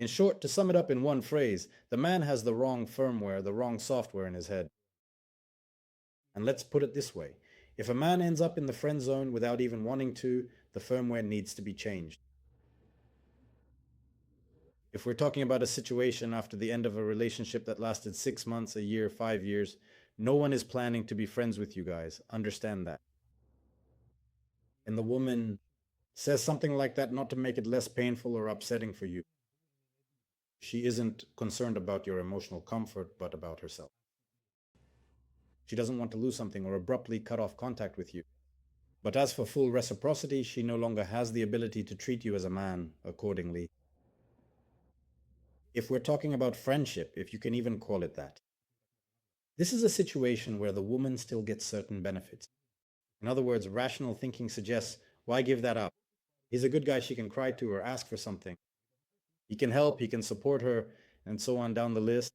In short, to sum it up in one phrase, the man has the wrong firmware, the wrong software in his head. And let's put it this way. If a man ends up in the friend zone without even wanting to, the firmware needs to be changed. If we're talking about a situation after the end of a relationship that lasted 6 months, a year, 5 years, no one is planning to be friends with you guys. Understand that. And the woman says something like that not to make it less painful or upsetting for you. She isn't concerned about your emotional comfort, but about herself. She doesn't want to lose something or abruptly cut off contact with you. But as for full reciprocity, she no longer has the ability to treat you as a man accordingly. If we're talking about friendship, if you can even call it that, this is a situation where the woman still gets certain benefits. In other words, rational thinking suggests, why give that up? He's a good guy she can cry to or ask for something. He can help, he can support her, and so on down the list.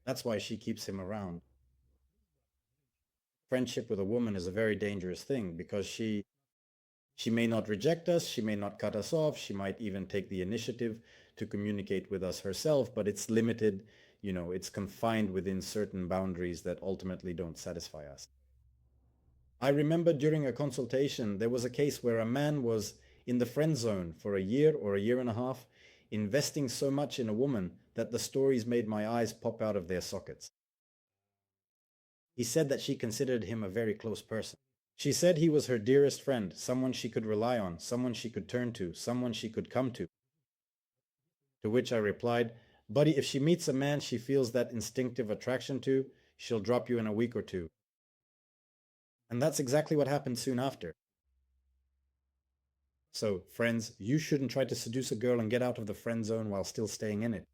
That's why she keeps him around. Friendship with a woman is a very dangerous thing because she may not reject us, she may not cut us off, she might even take the initiative to communicate with us herself, but it's limited, it's confined within certain boundaries that ultimately don't satisfy us. I remember during a consultation, there was a case where a man was in the friend zone for a year or a year and a half, investing so much in a woman that the stories made my eyes pop out of their sockets. He said that she considered him a very close person. She said he was her dearest friend, someone she could rely on, someone she could turn to, someone she could come to. To which I replied, buddy, if she meets a man she feels that instinctive attraction to, she'll drop you in a week or two. And that's exactly what happened soon after. So, friends, you shouldn't try to seduce a girl and get out of the friend zone while still staying in it.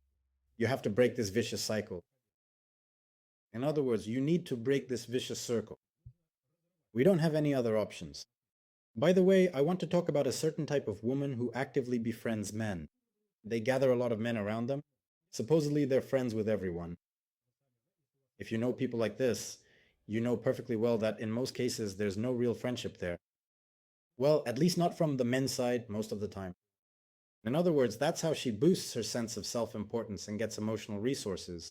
You have to break this vicious cycle. In other words, you need to break this vicious circle. We don't have any other options. By the way, I want to talk about a certain type of woman who actively befriends men. They gather a lot of men around them. Supposedly they're friends with everyone. If you know people like this, you know perfectly well that in most cases there's no real friendship there. Well, at least not from the men's side most of the time. In other words, that's how she boosts her sense of self-importance and gets emotional resources.